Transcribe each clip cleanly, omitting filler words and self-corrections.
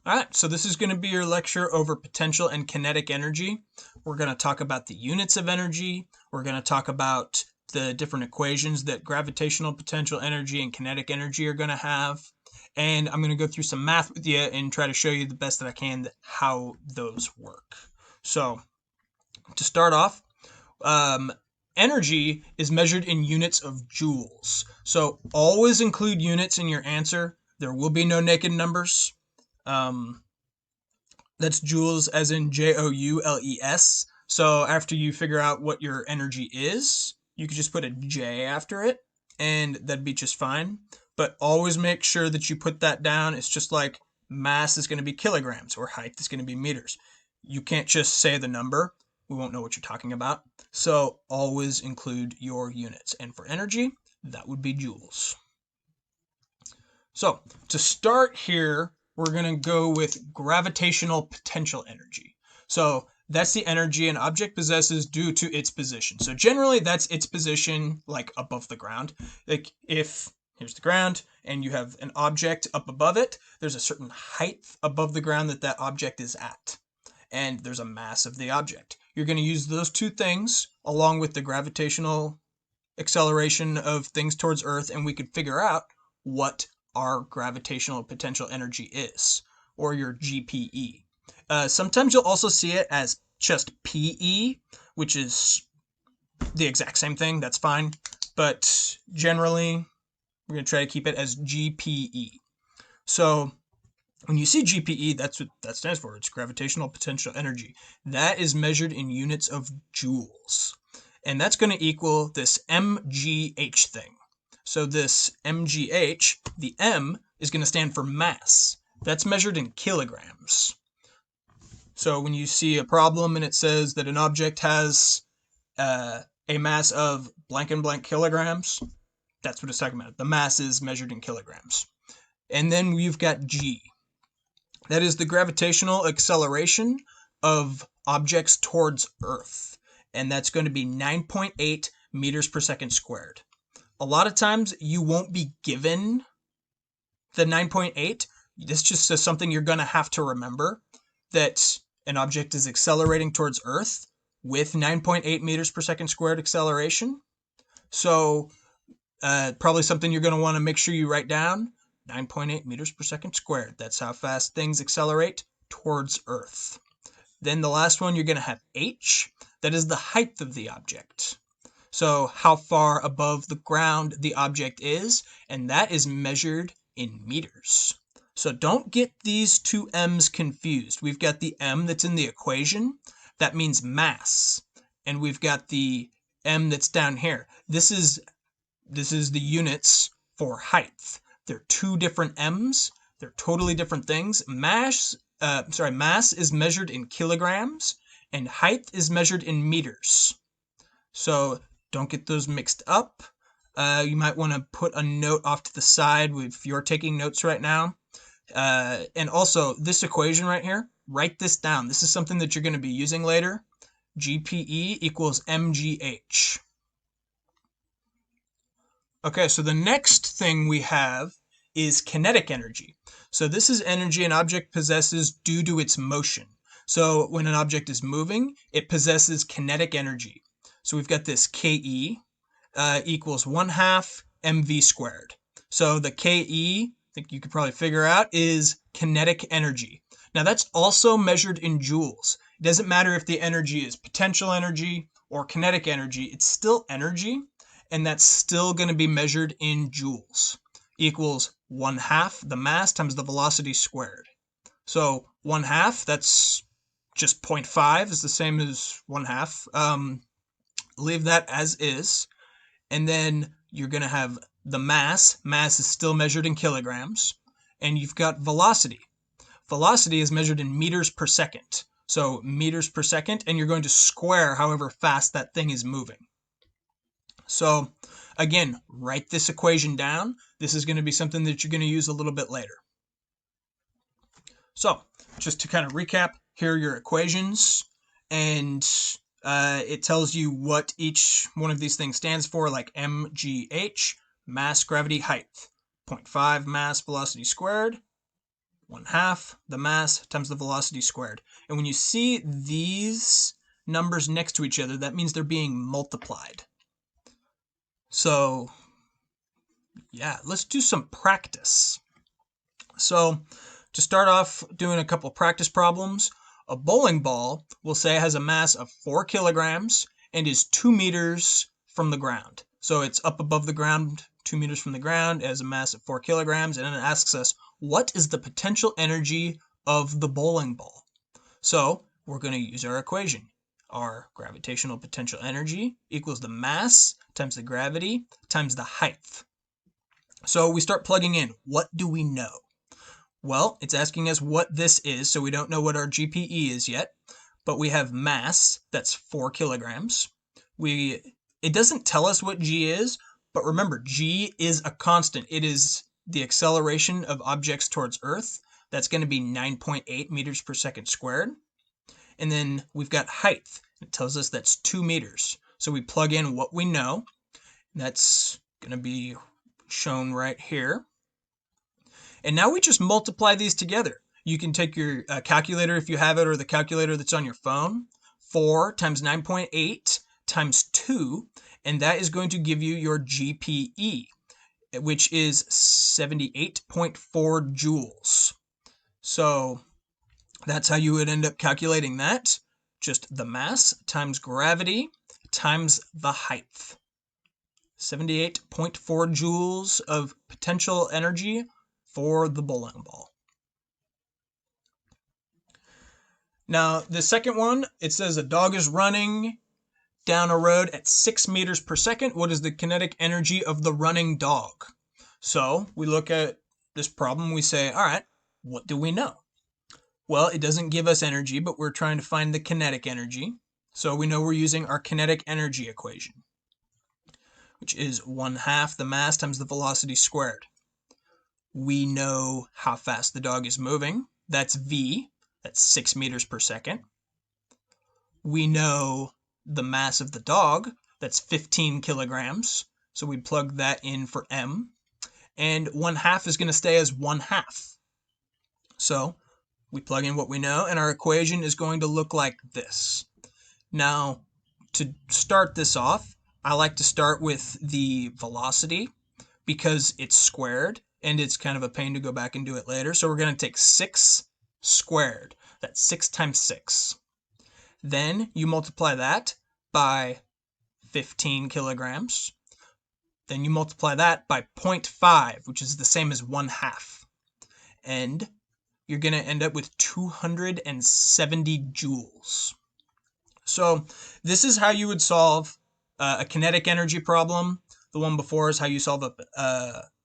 All right, so this is going to be your lecture over potential and kinetic energy. We're going to talk about the units of energy. We're going to talk about the different equations that gravitational potential energy and kinetic energy are going to have. And I'm going to go through some math with you and try to show you the best that I can how those work. So to start off, energy is measured in units of joules. So always include units in your answer. There will be no naked numbers. That's joules as in Joules. So after you figure out what your energy is, you could just put a J after it, and that'd be just fine. But always make sure that you put that down. It's just like mass is going to be kilograms or height is going to be meters. You can't just say the number. We won't know what you're talking about. So always include your units. And for energy, that would be joules. So to start here, we're going to go with gravitational potential energy. So that's the energy an object possesses due to its position. So generally that's its position like above the ground. Like if here's the ground and you have an object up above it, there's a certain height above the ground that that object is at. And there's a mass of the object. You're going to use those two things along with the gravitational acceleration of things towards Earth, and we could figure out what our gravitational potential energy is, or your GPE. Sometimes you'll also see it as just PE, which is the exact same thing. That's fine. But generally, we're going to try to keep it as GPE. So when you see GPE, that's what that stands for. It's gravitational potential energy. That is measured in units of joules. And that's going to equal this MGH thing. So this MGH, the M, is going to stand for mass. That's measured in kilograms. So when you see a problem and it says that an object has a mass of blank and blank kilograms, that's what it's talking about. The mass is measured in kilograms. And then we've got G. That is the gravitational acceleration of objects towards Earth. And that's going to be 9.8 meters per second squared. A lot of times you won't be given the 9.8. This just is something you're going to have to remember, that an object is accelerating towards Earth with 9.8 meters per second squared acceleration. So probably something you're going to want to make sure you write down, 9.8 meters per second squared. That's how fast things accelerate towards Earth. Then the last one, you're going to have H. That is the height of the object. So how far above the ground the object is, and that is measured in meters. So don't get these two M's confused. We've got the M that's in the equation. That means mass. And we've got the M that's down here. This is the units for height. They're two different M's. They're totally different things. Mass is measured in kilograms, and height is measured in meters. So don't get those mixed up. You might want to put a note off to the side if you're taking notes right now. And also, this equation right here, write this down. This is something that you're going to be using later. GPE equals MGH. Okay, so the next thing we have is kinetic energy. So this is energy an object possesses due to its motion. So when an object is moving, it possesses kinetic energy. So we've got this KE equals 1/2 mv squared. So the KE, I think you could probably figure out, is kinetic energy. Now that's also measured in joules. It doesn't matter if the energy is potential energy or kinetic energy, it's still energy, and that's still going to be measured in joules. Equals 1/2 the mass times the velocity squared. So 1/2, that's just 0.5, is the same as 1/2. Leave that as is. And then you're going to have the mass. Mass is still measured in kilograms. And you've got velocity. Velocity is measured in meters per second. So meters per second, and you're going to square however fast that thing is moving. So again, write this equation down. This is going to be something that you're going to use a little bit later. So just to kind of recap, here are your equations, and it tells you what each one of these things stands for, like MGH, mass, gravity, height. 0.5 mass, velocity squared. 1/2 the mass times the velocity squared. And when you see these numbers next to each other, that means they're being multiplied. So yeah, let's do some practice. So to start off doing a couple practice problems, a bowling ball, we'll say, has a mass of 4 kilograms and is 2 meters from the ground. So it's up above the ground, 2 meters from the ground, it has a mass of 4 kilograms, and then it asks us, what is the potential energy of the bowling ball? So we're going to use our equation. Our gravitational potential energy equals the mass times the gravity times the height. So we start plugging in. What do we know? Well, it's asking us what this is, so we don't know what our GPE is yet, but we have mass, that's 4 kilograms. It doesn't tell us what G is, but remember, G is a constant. It is the acceleration of objects towards Earth. That's going to be 9.8 meters per second squared. And then we've got height. It tells us that's 2 meters. So we plug in what we know. That's going to be shown right here. And now we just multiply these together. You can take your calculator if you have it, or the calculator that's on your phone. 4 times 9.8 times 2, and that is going to give you your GPE, which is 78.4 joules. So that's how you would end up calculating that. Just the mass times gravity times the height. 78.4 joules of potential energy for the bowling ball. Now, the second one, it says a dog is running down a road at 6 meters per second. What is the kinetic energy of the running dog? So we look at this problem, we say, all right, what do we know? Well, it doesn't give us energy, but we're trying to find the kinetic energy. So we know we're using our kinetic energy equation, which is 1/2 the mass times the velocity squared. We know how fast the dog is moving. That's V. That's 6 meters per second. We know the mass of the dog. That's 15 kilograms. So we plug that in for M. And 1/2 is going to stay as 1/2. So we plug in what we know, and our equation is going to look like this. Now, to start this off, I like to start with the velocity because it's squared, and it's kind of a pain to go back and do it later. So we're going to take 6 squared. That's 6 times 6. Then you multiply that by 15 kilograms. Then you multiply that by 0.5, which is the same as 1/2. And you're going to end up with 270 joules. So this is how you would solve a kinetic energy problem. The one before is how you solve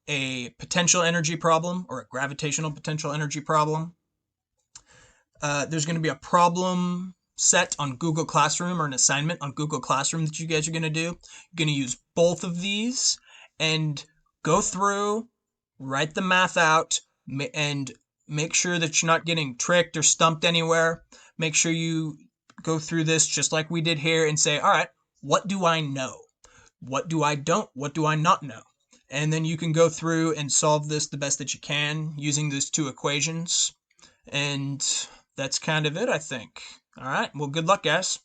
a potential energy problem, or a gravitational potential energy problem. There's going to be a problem set on Google Classroom, or an assignment on Google Classroom that you guys are going to do. You're going to use both of these and go through, write the math out, and make sure that you're not getting tricked or stumped anywhere. Make sure you go through this just like we did here and say, all right, what do I know? What do I not know? And then you can go through and solve this the best that you can using those two equations. And that's kind of it, I think. All right, well, good luck, guys.